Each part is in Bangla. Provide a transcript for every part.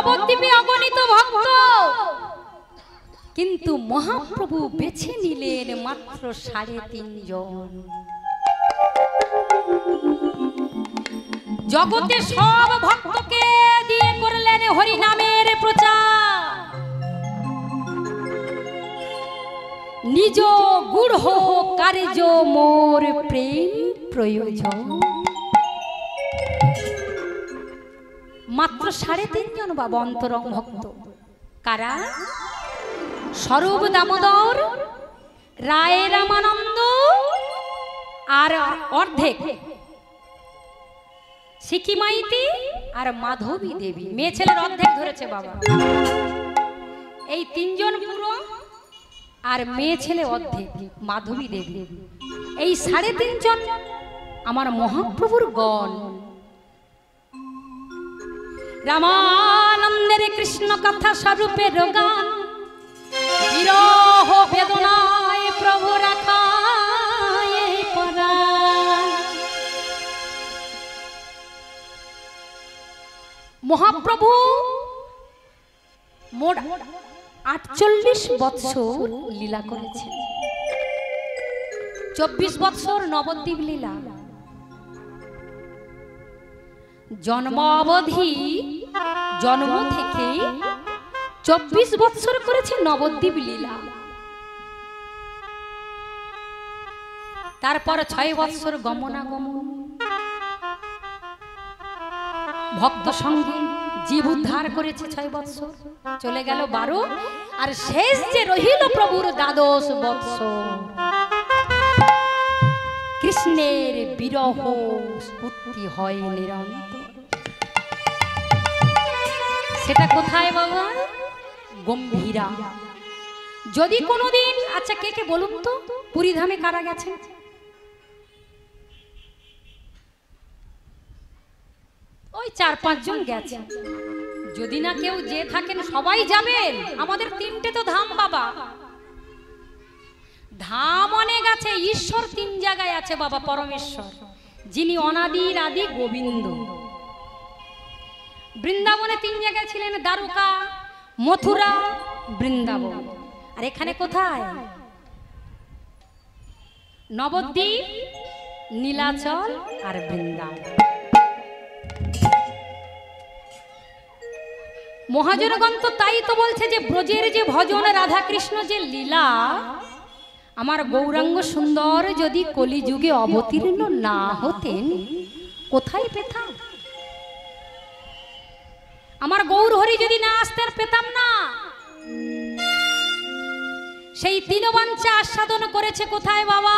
নবদ্বীপে অগণিত ভক্ত, কিন্তু মহাপ্রভু বেছে নিলেন মাত্র 3.5 জন। জগতে সব ভক্তকে দিয়ে করলেন হরি নামের প্রচার, নিজ গুড় কার্য মোর প্রেম প্রয়োজন। মাত্র 3.5 জন বাবা অন্তরঙ্গ ভক্ত। কারা? স্বরূপ দামোদর, রায় রামানন্দ, আর অর্ধেক সিকি মাইতি আর মাধবী দেবী। মেয়ে ছেলের অর্ধেক ধরেছে বাবা। এই 3 জন পুরো আর মেয়ে ছেলে অর্ধেক মাধবী দেবী। এই 3.5 জন আমার মহাপ্রভুর গণ। রামানন্দের কৃষ্ণ কথা স্বরূপের গান, বিরহ বেদনায় প্রভু রাখায় পরাণ। মহাপ্রভু মোট 48 বৎসর লীলা করেছেন। 24 বৎসর নবদ্বীপ লীলা। জন্ম অবধি, জন্ম থেকে 24 বৎসর করেছে নবদ্বীপ লীলা। তারপর 6 বৎসর গমনাগমন, ভক্ত সঙ্গে জীব উদ্ধার করেছে 6 বৎসর, চলে গেল 12। আর শেষ যে রহিল প্রভুর 12 বৎসর, কৃষ্ণের বিরহ স্ফূর্তি হয় নিরন্তর। সেটা কোথায় বাবা? গম্ভীরা। যদি কোনোদিন, আচ্ছা কে কে বলুন তো, পুরী ধামে কারা গেছেন? ওই 4-5 জন গেছে। যদি না কেউ যে থাকেন সবাই যাবেন। আমাদের 3টে তো ধাম বাবা। ধাম অনেক আছে, ঈশ্বর 3 জায়গায় আছে বাবা। পরমেশ্বর যিনি অনাদির আদি গোবিন্দ। বৃন্দাবনে 3 জায়গায় ছিলেন, দ্বারকা, মথুরা, বৃন্দাবন। আর এখানে কোথায়? নবদ্বীপ, নীলাচল আর বৃন্দাবন। মহাজনগণ তো তাই তো বলছে যে ব্রজের যে ভজন, রাধা কৃষ্ণ যে লীলা, আমার গৌরাঙ্গ সুন্দর যদি কলিযুগে অবতীর্ণ না হতেন কোথায় পেতাম? আমার গৌর হরি যদি না আসতেন পেতাম না। সেই 3 বাঞ্ছা আস্বাদন করেছে কোথায় বাবা?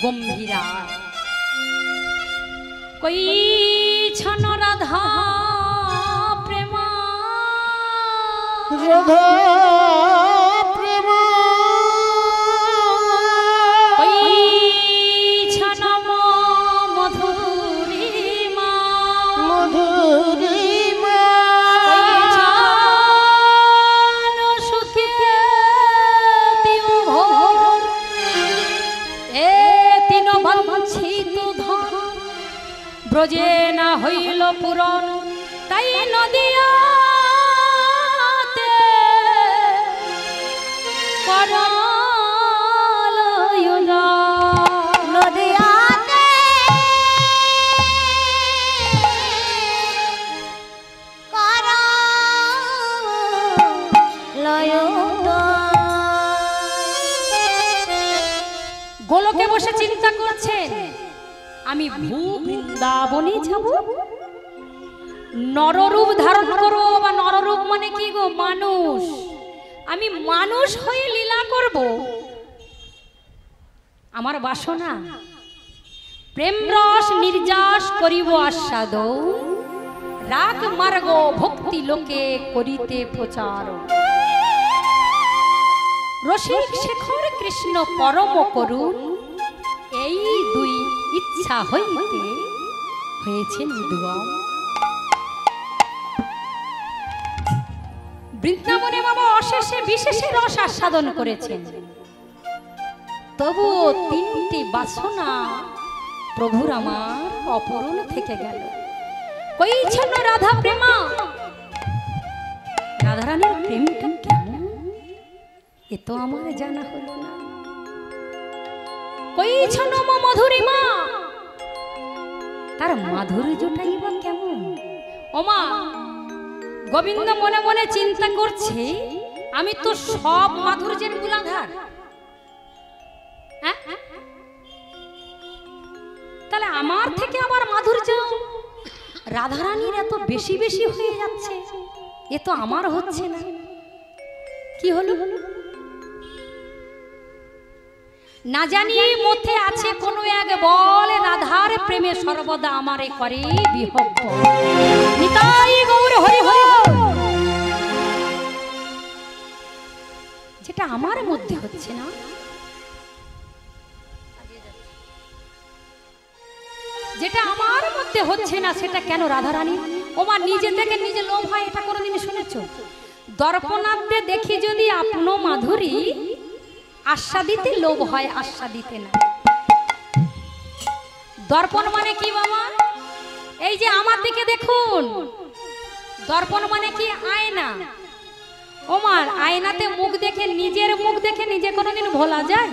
গম্ভীরা। কই ছন রাধা প্রেমা, রাধা প্রেমা, কই ছন মধুরিমা, মধুরিমা, কই ছন সুখে তিউ ভোর, এ 3 বাঞ্ছিত ধন ব্রজে না হইল পূরণ। তাই নদিয়াতে করলয়লা, নদিয়াতে করলয়লা। গোলকে বসে চিন্তা করছেন, আমি ভূ বৃন্দাবনে যাব, নররূপ ধারণ করব। বা নররূপ মানে কি গো? মানুষ। আমি মানুষ হয়ে লীলা করব। আমার বাসনা প্রেম রস নির্যাস করিব আস্বাদ, রাগ মার্গ ভক্তি লোকে করিতে প্রচার। রসিক শেখর কৃষ্ণ পরম করুণ, এই 2 ইচ্ছা হইতে হয়েছে উদ্গম। বৃন্দাবনে বাবা অশেষে বিশেষে রস আস্বাদন করেছেন। তবুও 3টি বাসনা প্রভুর আমার অপূরণ থেকে গেল। কই ছন্ন রাধা প্রেমা, রাধারানীর প্রেমটা কেমন এ তো আমার জানা হলো না। কইছো নম মধুরিমা, তার মাধুর্যটাই বা কেমন? ওমা গোবিন্দ মনে মনে চিন্তা করছে, আমি তো সব মাধুর্যের মূলাধার, তাহলে আমার থেকে আবার মাধুর্য রাধারানীর এত বেশি বেশি হয়ে যাচ্ছে, এ তো আমার হচ্ছে না। কি হলো না জানি, মধ্যে আছে কোনো এক বল, রাধার প্রেমে সর্বদা আমারে করে বিহব্ব। নিতাই গৌর হরি হরি, যেটা আমার মধ্যে হচ্ছে না, যেটা আমার মধ্যে হচ্ছে না সেটা কেন রাধারানী? ওমা নিজে থেকে নিজে লোভ হয়, এটা কোনোদিন শুনেছো? দর্পণাব্দে দেখি যদি আপনো মাধুরী, আস্বাদিতে লোভ হয়, আস্বাদিতে না। দর্পণ মানে কি বাবা? এই যে আমার দিকে দেখুন, দর্পণ মানে কি? আয়না। ওমার আয়নাতে মুখ দেখে, নিজের মুখ দেখে নিজে কোনোদিন ভোলা যায়?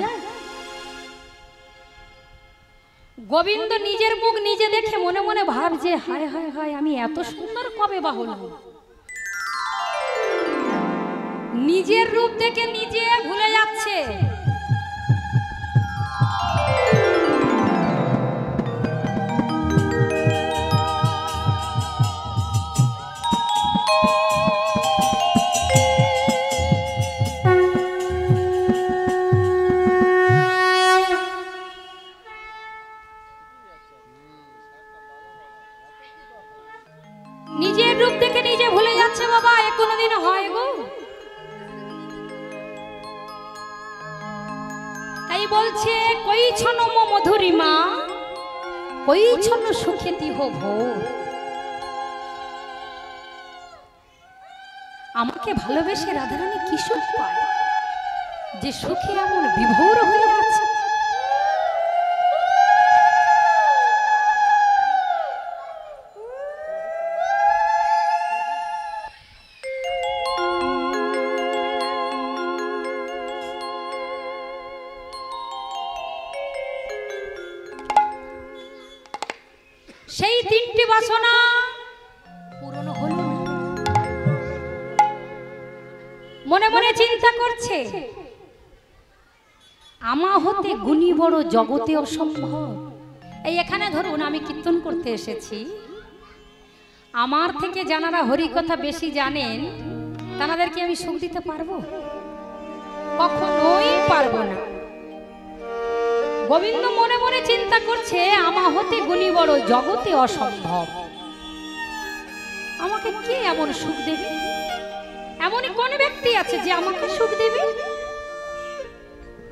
গোবিন্দ নিজের মুখ নিজে দেখে মনে মনে ভাবছে, হায় হায় হায়, আমি এত সুন্দর কবে বা হলাম? নিজের রূপ দেখে নিজে ভুলে যাচ্ছে। নিজের রূপ দেখে নিজে ভুলে যাচ্ছে বাবা, এ কোনোদিন হয় গো? তাই বলছে, কইছো নম মধুরিমা, কইছো ন সুখেতি হো ভোর। আমাকে ভালোবেসে রাধারানী কি সুখ পায় যে সুখে এমন বিভোর হয়ে আছে? সেই তিনটি বাসনা পূরণ হলো না। মনে মনে চিন্তা করছে, আমা হতে গুণী বড় জগতে অসম্ভব। এই এখানে ধরুন আমি কীর্তন করতে এসেছি, আমার থেকে যারা হরি কথা বেশি জানেন তাদেরকে আমি সুখ দিতে পারবো? কখনোই পারবো না। গোবিন্দ মনে মনে চিন্তা করছে, আমা হতে গুণী বড় জগতে অসম্ভব, আমাকে কে এমন সুখ দেবে? এমনই কোন ব্যক্তি আছে যে আমাকে সুখ দেবে?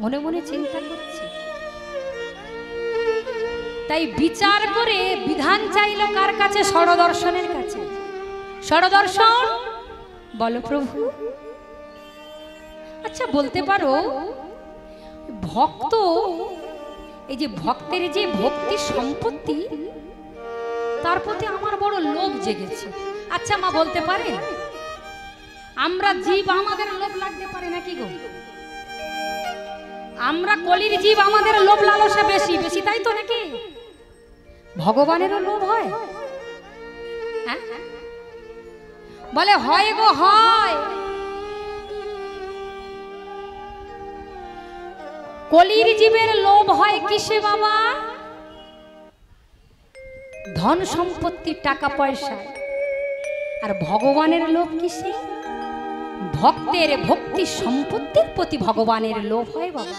মনে মনে চিন্তা করছে। তাই বিচার করে বিধান চাইল কার কাছে? ষড়দর্শনের কাছে। ষড়দর্শন বলো প্রভু। আচ্ছা বলতে পারো, ভক্ত, এই যে ভক্তের যে ভক্তি সম্পত্তি, তার প্রতি আমার বড় লোভ জেগেছে। আচ্ছা মা বলতে পারেন, আমরা জীব, আমাদের লোভ লাগতে পারে নাকি গো? আমরা কলির জীব, আমাদের লোভ লালসা বেশি বেশি, তাই তো নাকি? ভগবানেরও লোভ হয়? বলে হয় গো হয়। কলির জীবের লোভ হয় কিসে বাবা? ধন সম্পত্তি, টাকা পয়সা। আর ভগবানের লোভ কিসে? ভক্তের ভক্তি সম্পত্তির প্রতি ভগবানের লোভ হয় বাবা।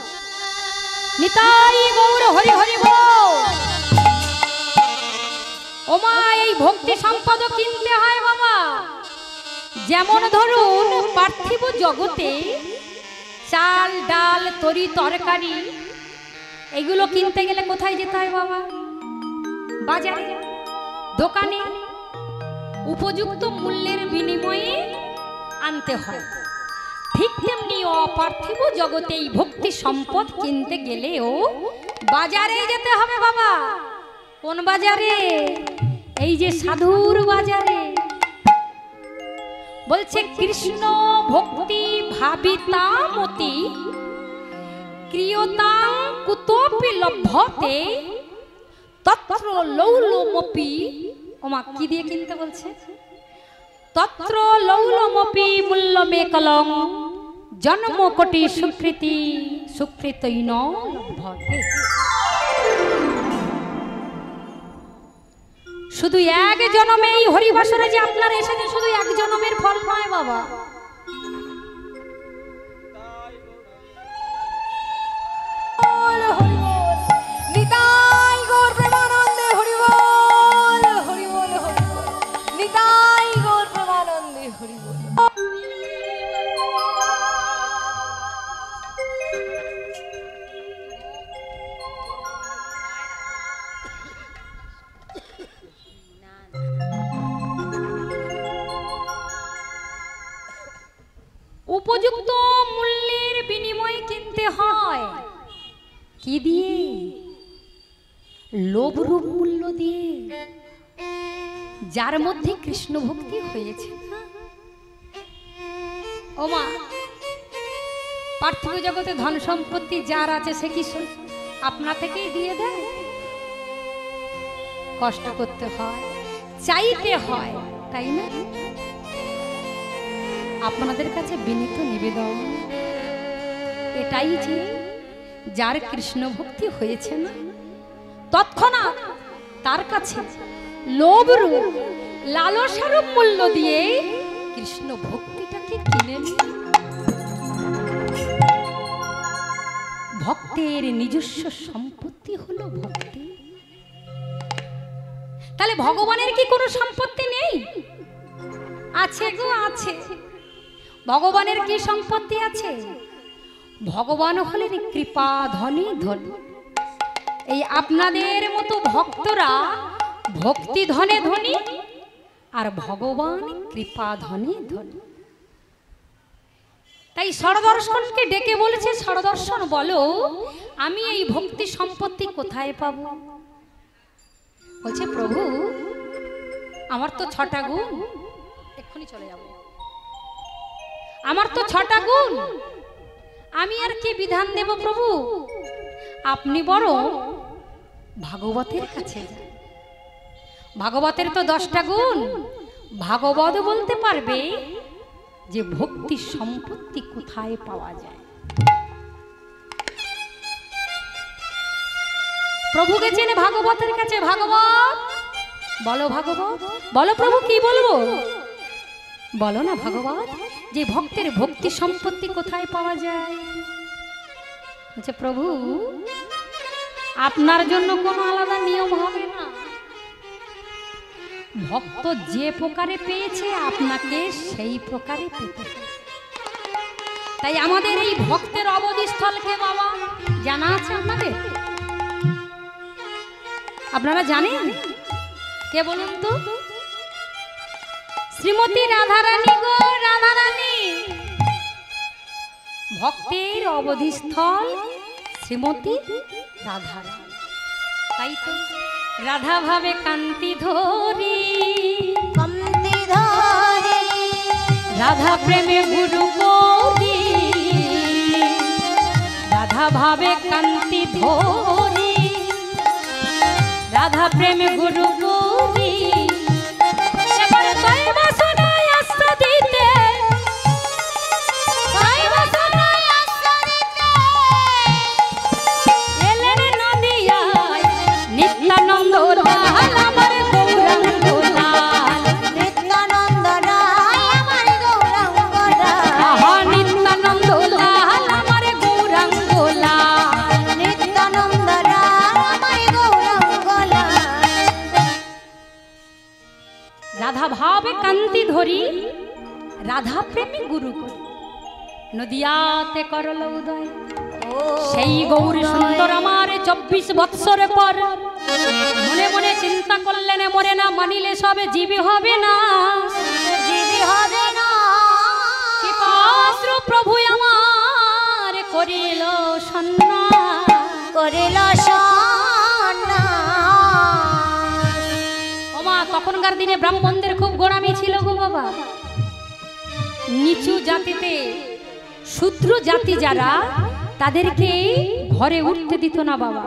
নিতাই গৌর হরি হরি বল। ওমা এই ভক্তি সম্পদ কিনতে হয় বাবা। যেমন ধরুন পার্থিব জগতে চাল ডাল তরি তরকারি এগুলো কিনতে গেলে কোথায় যেতে হয় বাবা? বাজারে, দোকানে উপযুক্ত মূল্যের বিনিময়ে আনতে হয়। ঠিক তেমনি অপার্থিব জগতে এই ভক্তি সম্পদ কিনতে গেলেও বাজারে যেতে হবে বাবা। কোন বাজারে? এই যে সাধুর বাজারে। বলছে কৃষ্ণ ভক্তি ভাবিতামতি ক্রিয়তাং কুতোপি লভ্যতে তত্র লৌলমপি। ওমা কি দিয়ে কিনতে বলছে? তত্র লৌলমপি মূল্যমেকলং জন্ম কোটি সুকৃতি সুকৃতৈন লভ্যতে। শুধু এক জন্মে এই হরিবাসরে যে আপনারা এসেছেন, শুধু এক জন্মের ফল নয় বাবা। নিতাই গৌর প্রেমানন্দে হরি বল, হরি বল, হরি বল। নিতাই গৌর প্রেমানন্দে হরি বল। উপযুক্ত মূল্যের বিনিময়ে কিনতে হয়। কি দিয়ে? লোভরূপ মূল্য দিয়ে। যার মধ্যে কৃষ্ণ ভক্তি হয়েছে। ওমা পার্থিব জগতে ধন সম্পত্তি যার আছে সে কি আপনা থেকেই দিয়ে দেয়? কষ্ট করতে হয়, চাইতে হয়, তাই না? আপনাদের কাছে বিনীত নিবেদন এটাই যে যার কৃষ্ণ ভক্তি হয়েছে না, তৎক্ষণাৎ তার কাছে লোভরূপ লালসারূপ মূল্য দিয়ে কৃষ্ণ ভক্তিটাকে কিনে নিন। ভক্তের নিজস্ব সম্পত্তি হলো ভক্তি। তাহলে ভগবানের কি কোনো সম্পত্তি নেই? আছে গো, আছে। ভগবানের কি সম্পত্তি আছে? ভগবান হলেন কৃপা ধনী ধনী। এই আপনাদের মতো ভক্তরা ভক্তি ধনে ধনী, আর ভগবান কৃপা ধনী ধনী। তাই ষড়দর্শনকে ডেকে বলেছে, ষড়দর্শন বলো আমি এই ভক্তি সম্পত্তি কোথায় পাবো? বলছে প্রভু আমার তো 6টা গুণ, এক্ষুনি চলে যাব। আমার তো 6টা গুণ, আমি আর কি বিধান দেব প্রভু? আপনি বড় ভাগবতের কাছে যান। ভাগবতের তো 10টা গুণ। ভাগবত বলতে পারবে যে ভক্তি সম্পত্তি কোথায় পাওয়া যায়। প্রভু গেছেন ভাগবতের কাছে। ভাগবত বলো, ভাগবত বলো প্রভু, কি বলবো? বলো না ভাগবত, যে ভক্তের ভক্তি সম্পত্তি কোথায় পাওয়া যায়। আচ্ছা প্রভু আপনার জন্য কোনো আলাদা নিয়ম হবে না। ভক্ত যে প্রকারে পেয়েছে আপনাকে সেই প্রকারে পেতে। তাই আমাদের এই ভক্তের অবধিস্থলকে বাবা জানা আছে আপনাদের? আপনারা জানেন? কে বলুন তো? শ্রীমতী রাধারানী গো, রাধারানী। ভক্তের অবধিস্থল শ্রীমতী রাধারানী। তাই তো রাধা ভাবে কান্তি ধরি, কান্তি ধরি রাধা প্রেমে গুরু করি, রাধা ভাবে কান্তি ধরি, রাধা প্রেমে গুরু করি। এবার তাই বাসনায় আস্থা দিতে, তাই বাসনায় আস্থা দিতে এলেন নদিয়ায় নিত্যানন্দ লাল আমার গৌরাঙ্গ লাল। নিত্যানন্দ রায় আমার গৌরাঙ্গ রায়। আহা নিত্যানন্দ লাল আমার গৌরাঙ্গ লাল। নিত্যানন্দ রায় আমার গৌরাঙ্গ লাল। রাধা ভাবে কান্তি ধরি, রাধা প্রেমে গুরু করি, নদিয়াতে করল উদয়। সেই গৌরী সুন্দর আমার 24 বৎসরের পর মনে মনে চিন্তা করলেন, মরে না মানিলে সবে জীবী হবে না, জীবী হবে না। কৃপাশ্রু প্রভু আমার করিল সন্ন্যাস। করিল সন্ন্যাস। ওমা তখনকার দিনে ব্রাহ্মণদের খুব গোড়ামি ছিল গো বাবা। নিচু জাতিতে শূদ্র জাতি যারা তাদেরকে ঘরে উঠতে দিত না বাবা।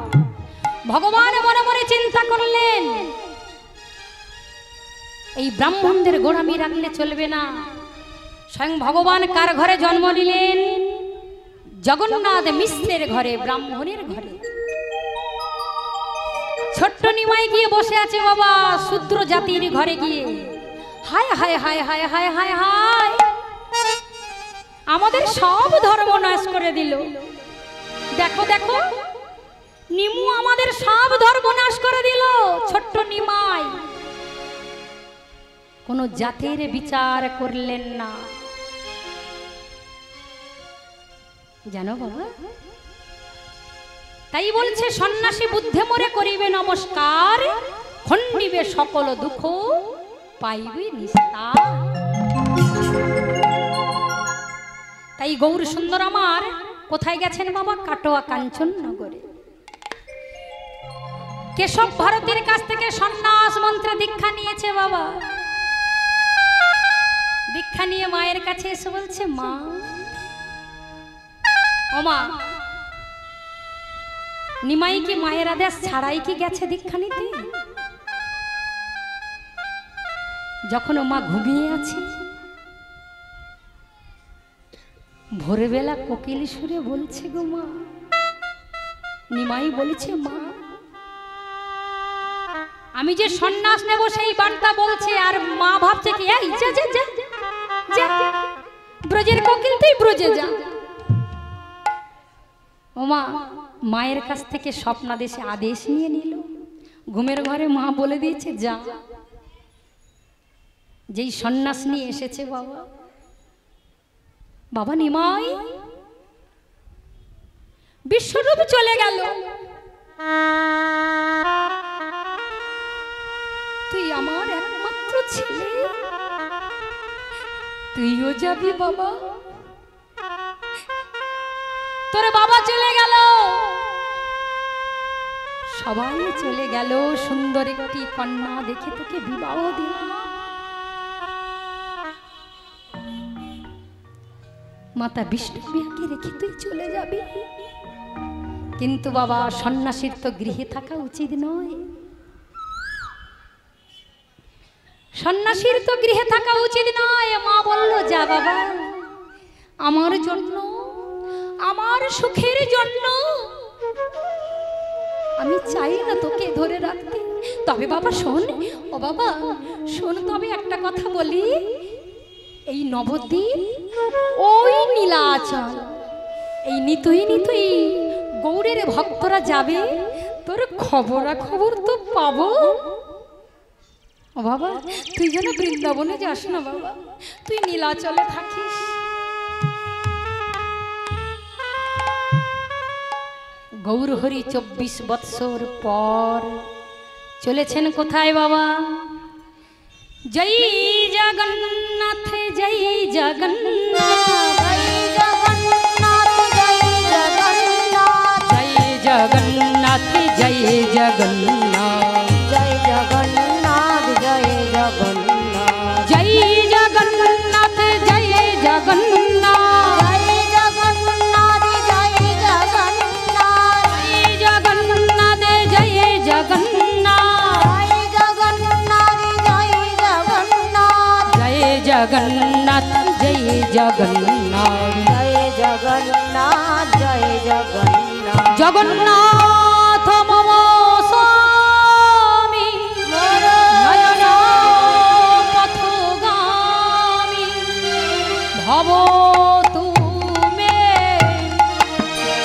ভগবান মনে মনে চিন্তা করলেন এই ব্রাহ্মণদের গোড়ামি রাখলে চলবে না। স্বয়ং ভগবান কার ঘরে জন্ম নিলেন? জগন্নাথ মিশ্রের ঘরে, ব্রাহ্মণের ঘরে। ছোট্ট নিমাই গিয়ে বসে আছে বাবা শূদ্র জাতির ঘরে গিয়ে। হায় হায় হায় হায় হায় হায় হায়, আমাদের সব ধর্ম নাশ করে দিল। দেখো দেখো, নিমু আমাদের সব ধর্ম নাশ করে দিল। ছোট্ট নিমাই কোন জাতির বিচার করলেন না, জানো বাবা। তাই বলছে সন্ন্যাসী বুদ্ধে মরে করিবে নমস্কার, খণ্ডিবে সকল দুঃখ পাইবে নিস্তার। তাই গৌর সুন্দর আমার কোথায় গেছেন বাবা? কাটোয়া কাঞ্চন নগরে। কেশব ভারতীর কাছ থেকে সন্ন্যাস মন্ত্রে দীক্ষা নিয়েছে বাবা। দীক্ষা নিয়ে মায়ের কাছে এসে বলছে, মা ও মা, নিমাই কি মায়ের আদেশ ছাড়াই কি গেছে দীক্ষা নিতে? যখন ও মা ঘুমিয়ে আছে, ভোরবেলা কোকিল সুরে বলছে, গো মা, নিমাই বলেছে, মা আমি যে সন্ন্যাস নেব সেই বার্তা বলছে। আর মা ভাবছে কি, এই যা যা যা যা, ব্রজের কোকিল তুই ব্রজে যা। ও মা মায়ের কাছ থেকে স্বপ্নাদেশে আদেশ নিয়ে নিল। ঘুমের ঘরে মা বলে দিয়েছে, যা। যেই সন্ন্যাস নিয়ে এসেছে বাবা, বাবা নিমাই বিশ্বরূপ চলে গেল। তুই আমার একমাত্র ছেলে, তুইও যাবি বাবা। তোর বাবা চলে গেল, সবাই চলে গেল, সুন্দর একটি কন্যা দেখে তোকে বিবাহ দিলাম। মাতা বিষ্ণুপ্রিয়াকে রেখে তুই চলে যাবি, কিন্তু বাবা সন্ন্যাসীর তো গৃহে থাকা উচিত নয়। সন্ন্যাসীর তো গৃহে থাকা উচিত নয়। মা বলল, যা বাবা, আমার জন্য, আমার সুখের জন্য আমি চাই না তোকে ধরে রাখতে। তবে বাবা শোন, ও বাবা শোন, তবে একটা কথা বলি, এই নবদ্বীপ, ওই নীলাচল, এই নিতুই নিতুই গৌরের ভক্তরা যাবে, তোর খবরাখবর তো পাবো। ও বাবা তুই যেন বৃন্দাবনে যাস না বাবা, তুই নীলাচলে থাকিস। গৌরহরি 24 বৎসর পর চলেছেন কোথায় বাবা? জয় জগন্নাথ, জয় জগন্নাথ, জয় জগন্নাথ, জয় জগন্নাথ, জয় জগন্নাথ, জয় জগন্নাথ, জয় জগন্নাথ, জয় জগন্নাথ, জয় জগন্নাথ, জয় জগন্নাথ, জয় জগন্নাথ, জয় জগন্নাথ, জয় জগন্নাথ, জয় জগন্নাথ, জয় জগন্নাথ, জগন্নাথ মম স্বামী, নয়ন পথগামী, ভব তুমে।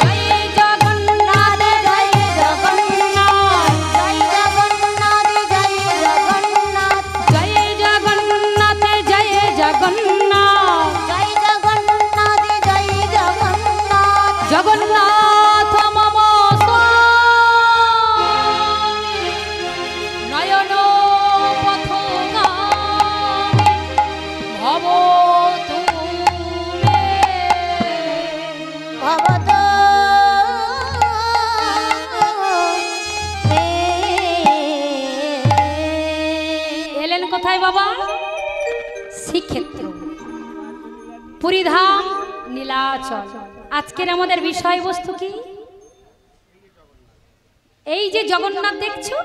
জয় জগন্নাথ, জয় জগন্নাথ, জয় জগন্নাথ, জয় জগন্নাথ, জয় জগন্নাথ, জয় জগন্নাথ, জয় জগন্নাথ, জয় জগন্নাথ, জগন্নাথ মম স্বামী, নয়ন পথগামী, ভব তুমে। ভবত এলেন কোথায় বাবা? শ্রীক্ষেত্র। পুরীধাম নীলাচল। আজকের আমাদের বিষয়বস্তু কি? এই যে জগন্নাথ দেখছো,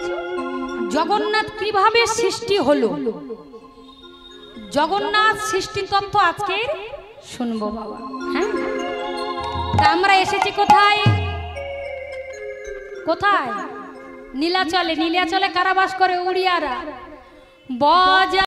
জগন্নাথ কিভাবে সৃষ্টি হলো, জগন্নাথ সৃষ্টি তত্ত্ব আজকে শুনবো বাবা। হ্যাঁ, তা আমরা এসেছি কোথায়? কোথায়? নীলাচলে। নীলাচলে কারা বাস করে? উড়িয়ারা। বজা